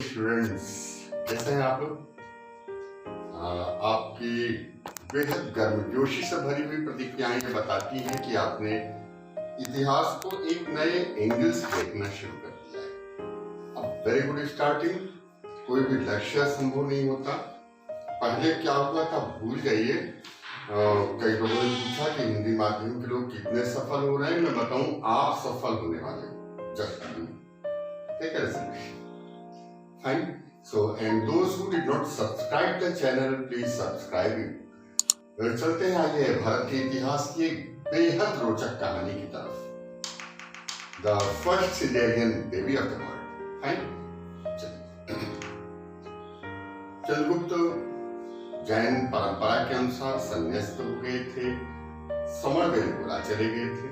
Students, कैसे हैं आप लोग? आपकी बेहद गर्मजोशी से भरी हुई प्रतिक्रियाएं ये बताती हैं कि आपने इतिहास को एक नए एंगल से देखना शुरू कर दिया है। अब वेरी गुड स्टार्टिंग। कोई भी लक्ष्य संभव नहीं होता। पहले क्या हुआ था भूल जाइए। कई लोगों ने पूछा कि हिंदी माध्यम के लोग कितने सफल हो रहे हैं। मैं बताऊं, आप सफल होने वाले हो। Just take a resolution. Fine. So, and those who did not subscribe the channel, please subscribe it. चलते हैं आगे भारत के इतिहास की एक बेहद रोचक कहानी की तरफ। The first Siderian baby of the world. Fine. Chandragupta Jain परंपरा के अनुसार संन्यास्त हो गए थे, समरवेलपुरा चले गए थे।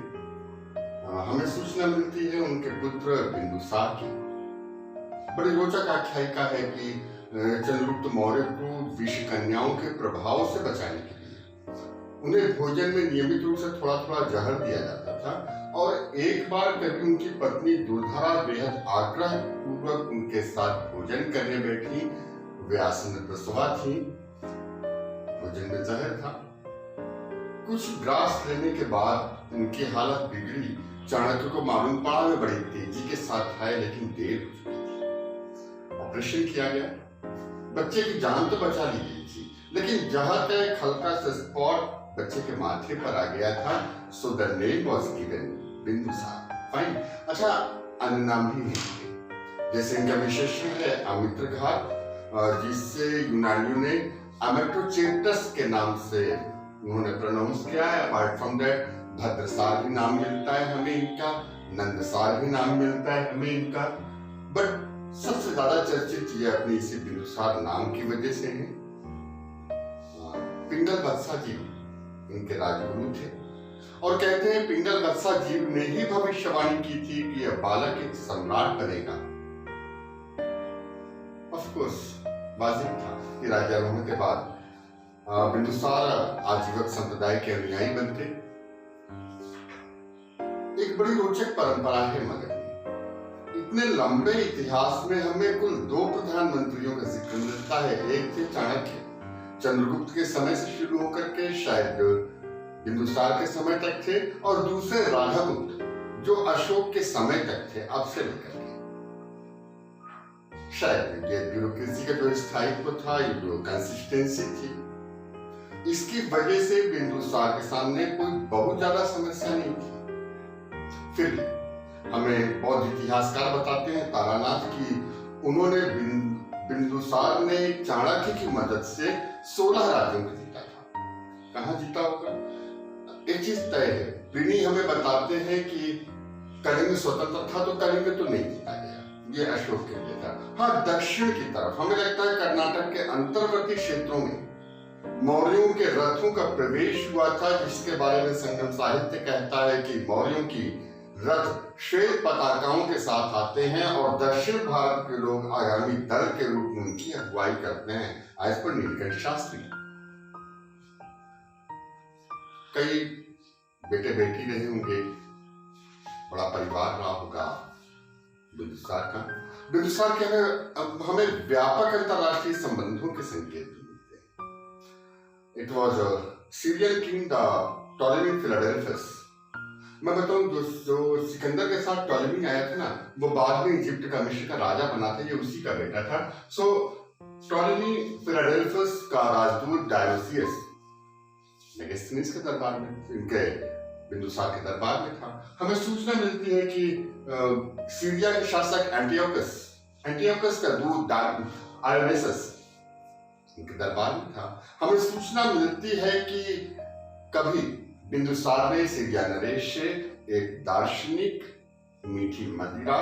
हमें सूचना मिलती है उनके पुत्र बिंदुसार की। बड़ी रोचक आख्यायिका है कि चंद्रगुप्त मौर्य को विष कन्याओं के प्रभाव से बचाने के लिए उन्हें भोजन में नियमित रूप से थोड़ा थोड़ा जहर दिया जाता था, और एक बार कभी उनकी पत्नी दुर्धरा बेहद आग्रह पूर्वक उनके साथ भोजन करने बैठी। वे आसन प्रसवा थी, भोजन में जहर था। कुछ ग्रास लेने के बाद उनकी हालत बिगड़ी। चाणक्य को मालूम पड़ा। वे बड़ी तेजी के साथ आए, लेकिन देर हो चुकी थी। ऑपरेशन किया गया, बच्चे की जान तो बचा ली गई थी, लेकिन जहां का एक हल्का सा स्पॉट बच्चे के माथे पर आ गया था। So the name was given Bindusara. Fine. अच्छा, अन्य नाम भी नहीं, जैसे इनका विशेषण है अमित्रघात, जिससे यूनानियों ने अमेट्रोचेटस के नाम से उन्होंने प्रोनाउंस किया है। अपार्ट फ्रॉम दैट भद्रसार भी नाम मिलता है हमें इनका, नंदसार भी नाम मिलता है हमें इनका, बट सबसे ज्यादा चर्चित ये अपने इसी बिंदुसार नाम की वजह से है। पिंगल वत्सा जीव इनके राजगुरु थे, और कहते हैं पिंगल वत्सा जीव ने ही भविष्यवाणी की थी कि यह बालक एक सम्राट बनेगा। ऑफ कोर्स वाजिब था कि राज्यारोहण के बाद बिंदुसार आजीवक संप्रदाय के अनुयायी बनते। एक बड़ी रोचक परंपरा है मगध में। इतने लंबे इतिहास में हमें कुल 2 प्रधानमंत्रियों का जिक्र मिलता है। एक थे चाणक्य, चंद्रगुप्त के समय से शुरू होकर के शायद बिंदुसार के समय तक थे, और दूसरे राधागुप्त जो अशोक के समय तक थे, अब से लेकर के। शायद ये ब्यूरोक्रेसी का जो स्थायित्व था, ये जो कंसिस्टेंसी थी, इसकी वजह से बिंदुसार के सामने कोई बहुत ज्यादा समस्या नहीं थी। फिर भी हमें बौद्ध इतिहासकार बताते हैं तारानाथ की उन्होंने बिंदुसार ने चाणक्य की मदद से 16 राज्यों को जीता था। कहाँ जीता होगा? एक चीज तय है, प्लिनी हमें बताते हैं कि कलिंग स्वतंत्र था, तो कलिंग तो नहीं जीता गया, ये अशोक के लिए था। हाँ, दक्षिण की तरफ हमें लगता है कर्नाटक के अंतर्वर्ती क्षेत्रों में मौर्यों के रथों का प्रवेश हुआ था, जिसके बारे में संगम साहित्य कहता है कि मौर्यों की रथ श्वेत पताकाओं के साथ आते हैं, और दक्षिण भारत के लोग आगामी दल के रूप में उनकी अगुवाई करते हैं, एज पर नीलकंठ शास्त्री। कई बेटे बेटी रहे होंगे, बड़ा परिवार रहा होगा बिंदुसार का। बिंदुसार के हमें व्यापक अंतरराष्ट्रीय संबंधों के संकेत मिलते हैं। It was Syrian king the Ptolemy Philadelphus. मैं बताऊं, जो सिकंदर के साथ टॉलेमी आया था ना, वो बाद में इजिप्ट का मिस्र का राजा बना था, ये उसी का बेटा था। सो टॉलेमी फिलाडेल्फस का राजदूत डायोसियस मेगास्थनीज के दरबार में, इनके बिंदुसार के दरबार में था। हमें सूचना मिलती है कि सीरिया के शासक एंटियोकस का दूत आयोनेसस इनके दरबार में था। हमें सूचना मिलती है कि कभी बिंदुसार ने सीरिया नरेश से एक दार्शनिक, मीठी मदिरा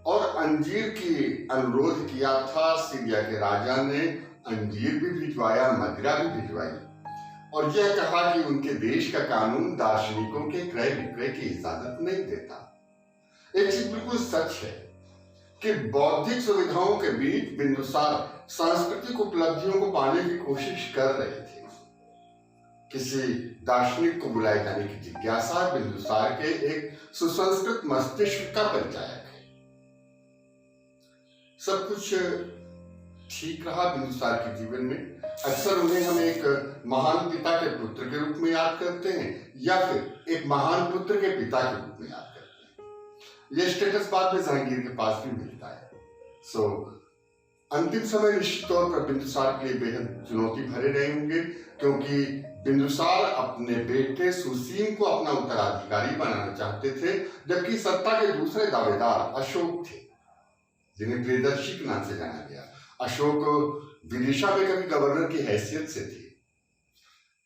और अंजीर की अनुरोध किया था। सीरिया के राजा ने अंजीर भी भिजवाया, मदिरा भी भिजवाई, और यह कहा कि उनके देश का कानून दार्शनिकों के क्रय विक्रय की इजाजत नहीं देता। एक चीज बिल्कुल सच है कि बौद्धिक सुविधाओं के बीच बिंदुसार सांस्कृतिक उपलब्धियों को पाने की कोशिश कर रहे थे। किसी दार्शनिक को बुलाए जाने की जिज्ञासा बिंदुसार के एक सुसंस्कृत मस्तिष्क का परिचायक है। सब कुछ ठीक रहा बिंदुसार के जीवन में। अक्सर उन्हें हम एक महान पिता के पुत्र के रूप में याद करते हैं या फिर एक महान पुत्र के पिता के रूप में याद करते हैं। यह स्टेटस बाद में जहांगीर के पास भी मिलता है। अंतिम समय निश्चित तौर पर बिंदुसार के लिए बेहद चुनौती भरे रहे होंगे, क्योंकि बिंदुसार अपने बेटे सुसीम को अपना उत्तराधिकारी बनाना चाहते थे, जबकि सत्ता के दूसरे दावेदार अशोक थे, जिन्हें प्रियदर्शी के नाम से जाना गया। अशोक विदिशा में कभी गवर्नर की हैसियत से थे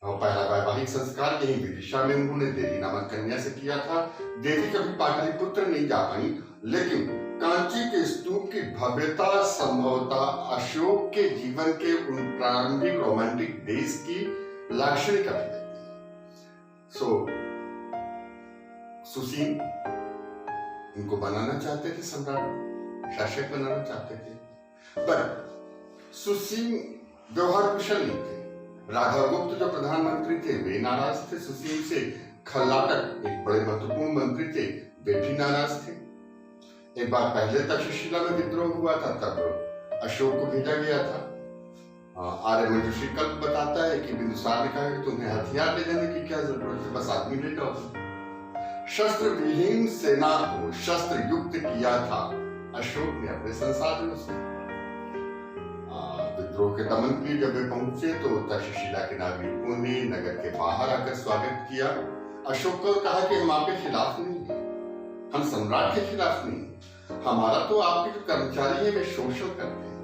और पहला वैवाहिक संस्कार यही विदिशा में उन्होंने देवी नामक कन्या से किया था। देवी कभी पाटलिपुत्र नहीं जा पाई, लेकिन कांची के स्तूप की भव्यता संभवतः अशोक के जीवन के उन प्रारंभिक रोमांटिक डेज की लाक्षणिक अभिव्यक्ति। सुसीम उनको बनाना चाहते थे, सम्राट शासक बनाना चाहते थे, पर सुसीम व्यवहार कुशल नहीं थे। राघव गुप्त जो प्रधानमंत्री थे वे नाराज थे सुसीम से। खल्लाटक एक बड़े महत्वपूर्ण मंत्री थे, वे भी नाराज थे। एक बार पहले तक्षशिला में विद्रोह हुआ था, तब अशोक को भेजा गया था। आर्यमन श्रीकल्प बताता है कि बिंदुसार ने कहा कि तुम्हें हथियार ले जाने की क्या जरूरत है, बस आदमी ले जाओ। शस्त्र विहीन सेना को शस्त्र युक्त किया था अशोक ने अपने संसाधनों से। विद्रोह के दमन के लिए जब वे पहुंचे तो तक्षशिला के नागरिकों ने नगर के बाहर आकर स्वागत किया। अशोक को कहा कि हम आपके खिलाफ नहीं हैं, हम सम्राट के खिलाफ नहीं, हमारा तो आपके जो कर्मचारी है वे शोषण करते हैं।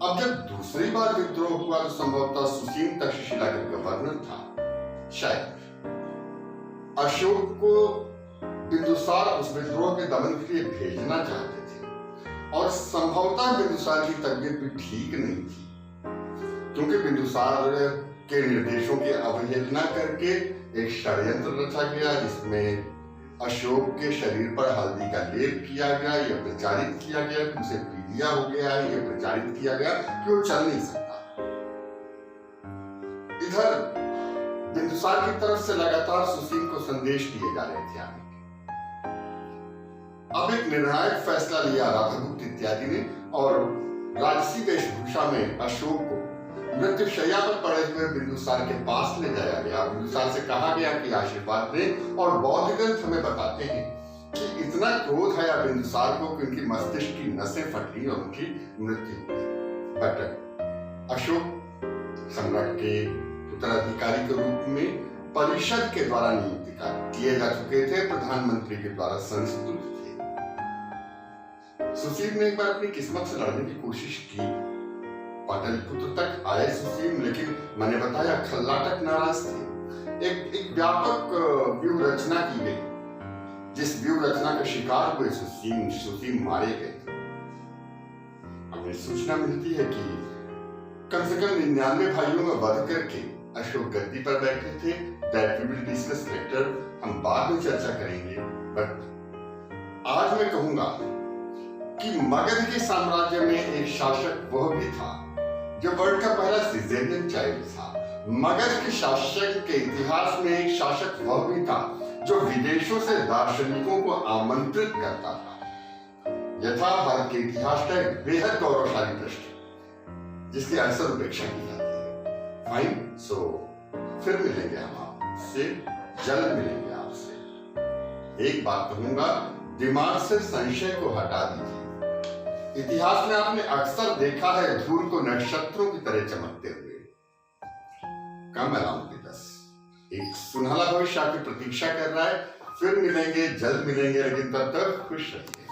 अब जब दूसरी बार विद्रोह हुआ तो संभवतः सुसीम तक्षशिला का गवर्नर था। शायद अशोक को बिंदुसार उस विद्रोह के दमन के लिए भेजना चाहते थे, और संभवतः बिंदुसार की तबीयत भी ठीक नहीं थी, क्योंकि बिंदुसार के निर्देशों की अवहेलना करके एक षड्यंत्र रचा गया, जिसमें अशोक के शरीर पर हल्दी का लेप किया गया। यह प्रचारित किया गया कि उसे पीलिया हो गया है, यह प्रचारित किया गया कि वो चल नहीं सकता। इधर बिंदुसार की तरफ से लगातार सुसीम को संदेश दिए जा रहे थे आगे। अब एक निर्णायक फैसला लिया राधागुप्त इत्यादि ने, और राजसी वेशभूषा में अशोक को मृत्युशैया पर पड़े हुए बिंदुसार के पास ले जाया गया। बिंदुसार से कहा गया कि आशीर्वाद दें, और बौद्ध ग्रंथ हमें बताते हैं कि इतना क्रोध आया बिंदुसार को कि उनकी मस्तिष्क की नसें फटी और उनकी मृत्यु हो गई। बट अशोक सम्राट के उत्तराधिकारी के रूप में परिषद के द्वारा नियुक्त किए जा चुके थे, प्रधानमंत्री के द्वारा संस्तुत थे। सुसीम ने एक बार अपनी किस्मत से लड़ने की कोशिश की। पाटलिपुत्र तक आए सुसीम, लेकिन मैंने बताया खल्लाटक नाराज थे। एक व्यापक व्यूह रचना की गई, जिस व्यूह रचना का शिकार हुए सुसीम मारे गए। हमें सूचना मिलती है कि कम से कम 99 भाइयों में वध करके अशोक गद्दी पर बैठे थे। That we will discuss later, हम बाद में चर्चा करेंगे। बट आज मैं कहूंगा कि मगध के साम्राज्य में एक शासक वह भी था जो वर्ल्ड का पहला सिजेरियन चाइल्ड था। मगध के शासक के इतिहास में एक शासक वह भी था जो विदेशों से दार्शनिकों को आमंत्रित करता था। यह था भारत के इतिहास का एक बेहद गौरवशाली पृष्ठ, जिसकी अक्सर उपेक्षा की जाती है। फाइन, फिर मिलेंगे हम आपसे, जल्द मिलेंगे आपसे। एक बात कहूंगा, दिमाग से संशय को हटा दीजिए। इतिहास में आपने अक्सर देखा है धूल को नक्षत्रों की तरह चमकते हुए। कम अलाउंटी बस एक सुनहला भविष्य आपकी प्रतीक्षा कर रहा है। फिर मिलेंगे, जल्द मिलेंगे, लेकिन तब तक खुश रहिए।